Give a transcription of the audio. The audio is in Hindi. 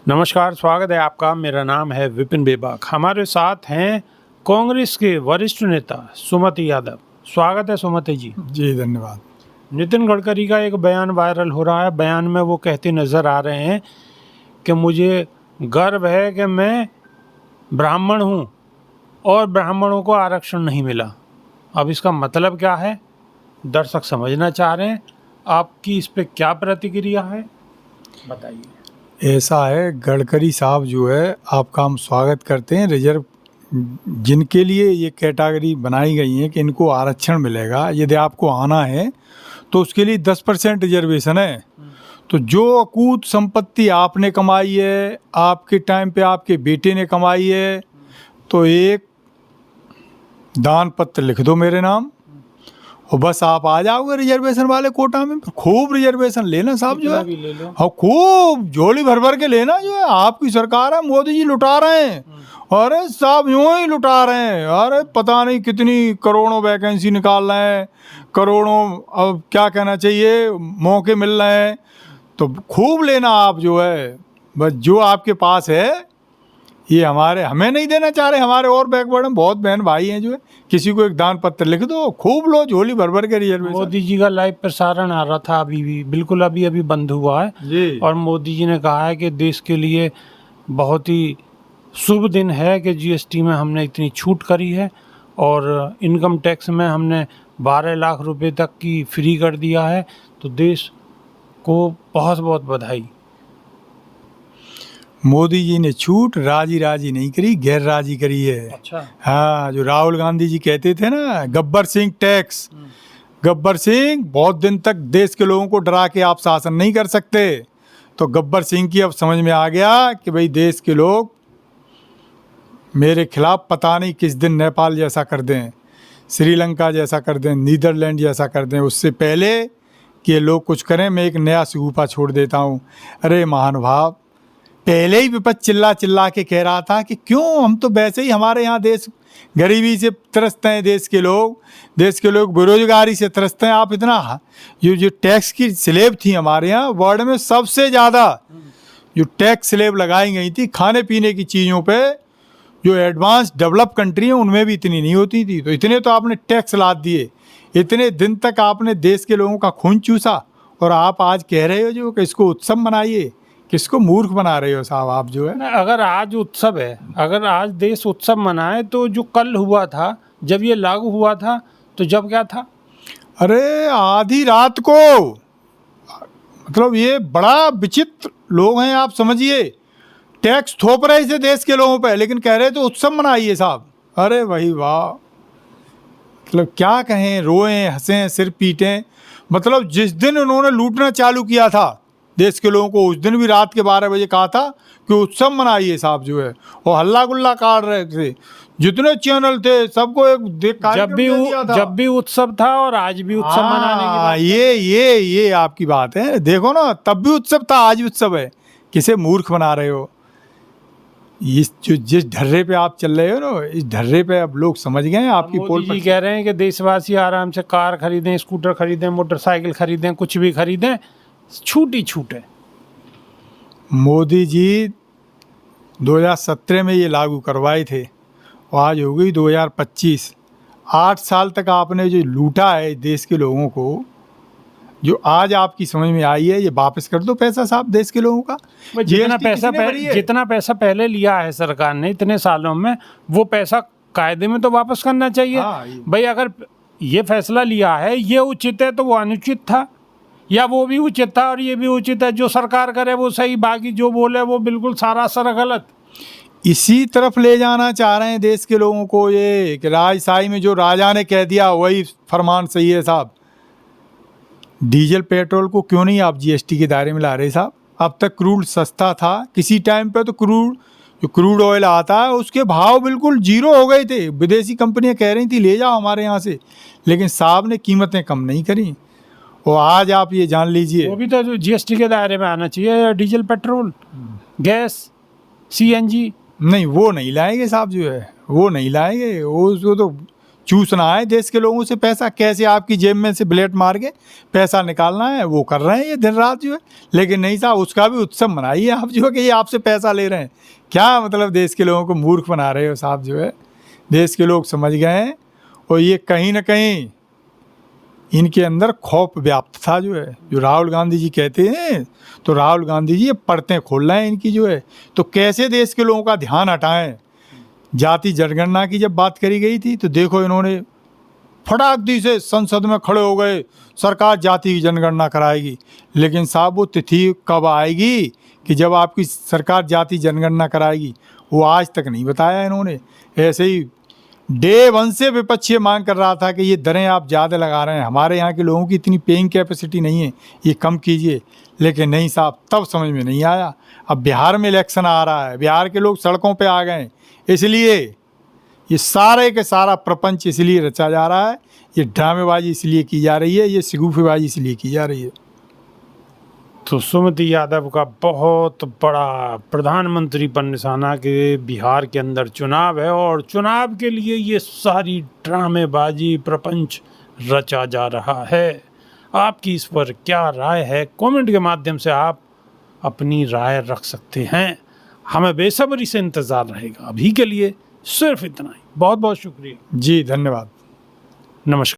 नमस्कार, स्वागत है आपका। मेरा नाम है विपिन बेबाक। हमारे साथ हैं कांग्रेस के वरिष्ठ नेता सुमति यादव। स्वागत है सुमति जी। जी धन्यवाद। नितिन गडकरी का एक बयान वायरल हो रहा है। बयान में वो कहते नज़र आ रहे हैं कि मुझे गर्व है कि मैं ब्राह्मण हूँ और ब्राह्मणों को आरक्षण नहीं मिला। अब इसका मतलब क्या है, दर्शक समझना चाह रहे हैं। आपकी इस पे क्या प्रतिक्रिया है, बताइए। ऐसा है, गडकरी साहब जो है, आपका हम स्वागत करते हैं। रिजर्व जिनके लिए ये कैटेगरी बनाई गई है कि इनको आरक्षण मिलेगा, यदि आपको आना है तो उसके लिए 10% रिजर्वेशन है। तो जो अकूत संपत्ति आपने कमाई है, आपके टाइम पे आपके बेटे ने कमाई है, तो एक दान पत्र लिख दो मेरे नाम और बस आप आ जाओगे रिजर्वेशन वाले कोटा में। खूब रिजर्वेशन लेना साहब जो है, ले लो। हाँ खूब झोली भर भर के लेना। जो है आपकी सरकार है, मोदी जी लुटा रहे हैं। अरे साहब यूं ही लुटा रहे हैं। अरे पता नहीं कितनी करोड़ों वैकेंसी निकाल रहे हैं, करोड़ों, अब क्या कहना चाहिए, मौके मिल रहे हैं। तो खूब लेना आप जो है, बस जो आपके पास है ये हमें नहीं देना चाह रहे। हमारे और बैकवर्ड में बहुत बहन भाई हैं जो है, किसी को एक दान पत्र लिख दो, खूब लो, झोली भर भर के रिजर्वेशन। मोदी जी का लाइव प्रसारण आ रहा था अभी भी, बिल्कुल अभी बंद हुआ है जी। और मोदी जी ने कहा है कि देश के लिए बहुत ही शुभ दिन है कि जीएसटी में हमने इतनी छूट करी है और इनकम टैक्स में हमने 12 लाख रुपए तक की फ्री कर दिया है। तो देश को बहुत बहुत बधाई। मोदी जी ने छूट राजी राजी नहीं करी, गैर राजी करी है। अच्छा। हाँ, जो राहुल गांधी जी कहते थे ना, गब्बर सिंह टैक्स, गब्बर सिंह बहुत दिन तक देश के लोगों को डरा के आप शासन नहीं कर सकते। तो गब्बर सिंह की अब समझ में आ गया कि भाई देश के लोग मेरे खिलाफ पता नहीं किस दिन नेपाल जैसा कर दें, श्रीलंका जैसा कर दें, नीदरलैंड जैसा कर दें। उससे पहले कि ये लोग कुछ करें, मैं एक नया सूपा छोड़ देता हूँ। अरे महानुभाव, पहले ही विपक्ष चिल्ला चिल्ला के कह रहा था कि क्यों, हम तो वैसे ही, हमारे यहाँ देश गरीबी से त्रस्त हैं, देश के लोग बेरोजगारी से त्रस्त हैं। आप इतना ये जो टैक्स की स्लैब थी हमारे यहाँ, वर्ल्ड में सबसे ज़्यादा जो टैक्स स्लैब लगाई गई थी खाने पीने की चीज़ों पे, जो एडवांस डेवलप कंट्री हैं उनमें भी इतनी नहीं होती थी। तो इतने तो आपने टैक्स लाद दिए, इतने दिन तक आपने देश के लोगों का खून चूसा, और आप आज कह रहे हो जो कि इसको उत्सव मनाइए। किसको मूर्ख बना रहे हो साहब आप जो है। अगर आज उत्सव है, अगर आज देश उत्सव मनाए, तो जो कल हुआ था, जब ये लागू हुआ था, तो जब क्या था? अरे आधी रात को, मतलब ये बड़ा विचित्र लोग हैं, आप समझिए। टैक्स थोप रहे थे देश के लोगों पे, लेकिन कह रहे तो उत्सव मनाइए साहब। अरे वही वाह, मतलब क्या कहें, रोएं हंसें सिर पीटें। मतलब जिस दिन उन्होंने लूटना चालू किया था देश के लोगों को, उस दिन भी रात के 12 बजे कहा था कि उत्सव मनाइए साहब जो है, और हल्ला गुल्ला काट रहे थे। जितने चैनल थे सबको एक जब भी उत्सव था और आज भी उत्सव मनाने की बात। ये आपकी बात है। देखो ना, तब भी उत्सव था, आज भी उत्सव है। किसे मूर्ख बना रहे हो। जिस ढर्रे पे आप चल रहे हो ना, इस ढर्रे पे अब लोग समझ गए हैं आपकी पोल। मोदी जी कह रहे हैं कि देशवासी आराम से कार खरीदें, स्कूटर खरीदें, मोटरसाइकिल खरीदें, कुछ भी खरीदें, छूट ही छूट है। मोदी जी 2017 में ये लागू करवाए थे और आज हो गई 2025। 8 साल तक आपने जो लूटा है देश के लोगों को, जो आज आपकी समझ में आई है, ये वापस कर दो पैसा साहब देश के लोगों का। जितना पैसा पहले लिया है सरकार ने इतने सालों में, वो पैसा कायदे में तो वापस करना चाहिए। भाई अगर ये फैसला लिया है, ये उचित है, तो वो अनुचित था, या वो भी उचित था और ये भी उचित है। जो सरकार करे वो सही, बाकी जो बोले वो बिल्कुल सरासर गलत। इसी तरफ ले जाना चाह रहे हैं देश के लोगों को, ये कि राजशाही में जो राजा ने कह दिया वही फरमान सही है साहब। डीजल पेट्रोल को क्यों नहीं आप जीएसटी के दायरे में ला रहे साहब? अब तक क्रूड सस्ता था, किसी टाइम पे तो क्रूड ऑयल आता है उसके भाव बिल्कुल जीरो हो गए थे। विदेशी कंपनियां कह रही थी ले जाओ हमारे यहाँ से, लेकिन साहब ने कीमतें कम नहीं करी। और आज आप ये जान लीजिए, वो भी तो जीएसटी के दायरे में आना चाहिए। डीजल पेट्रोल, गैस, सीएनजी नहीं, वो नहीं लाएंगे साहब जो है, वो नहीं लाएंगे। वो तो चूसना है देश के लोगों से पैसा, कैसे आपकी जेब में से ब्लेड मार के पैसा निकालना है, वो कर रहे हैं ये दिन रात जो है। लेकिन नहीं साहब, उसका भी उत्सव मनाइए आप जो है कि ये आपसे पैसा ले रहे हैं। क्या मतलब देश के लोगों को मूर्ख बना रहे हो साहब जो है। देश के लोग समझ गए हैं और ये कहीं ना कहीं इनके अंदर खौफ व्याप्त था जो है। जो राहुल गांधी जी कहते हैं, तो राहुल गांधी जी ये परतें खोल रहे हैं इनकी जो है। तो कैसे देश के लोगों का ध्यान हटाएं। जाति जनगणना की जब बात करी गई थी तो देखो इन्होंने फटाकदी से संसद में खड़े हो गए, सरकार जाति की जनगणना कराएगी। लेकिन साहब वो तिथि कब आएगी कि जब आपकी सरकार जाति जनगणना कराएगी, वो आज तक नहीं बताया इन्होंने। ऐसे ही डे वन से विपक्ष ये मांग कर रहा था कि ये दरें आप ज़्यादा लगा रहे हैं, हमारे यहाँ के लोगों की इतनी पेइंग कैपेसिटी नहीं है, ये कम कीजिए। लेकिन नहीं साहब, तब समझ में नहीं आया। अब बिहार में इलेक्शन आ रहा है, बिहार के लोग सड़कों पे आ गए, इसलिए ये सारे के सारा प्रपंच इसलिए रचा जा रहा है, ये ड्रामेबाजी इसलिए की जा रही है, ये सिगुफेबाजी इसलिए की जा रही है। तो सुमति यादव का बहुत बड़ा प्रधानमंत्री पर निशाना के बिहार के अंदर चुनाव है और चुनाव के लिए ये सारी ड्रामेबाजी प्रपंच रचा जा रहा है। आपकी इस पर क्या राय है? कमेंट के माध्यम से आप अपनी राय रख सकते हैं। हमें बेसब्री से इंतज़ार रहेगा। अभी के लिए सिर्फ इतना ही। बहुत बहुत शुक्रिया जी, धन्यवाद। नमस्कार।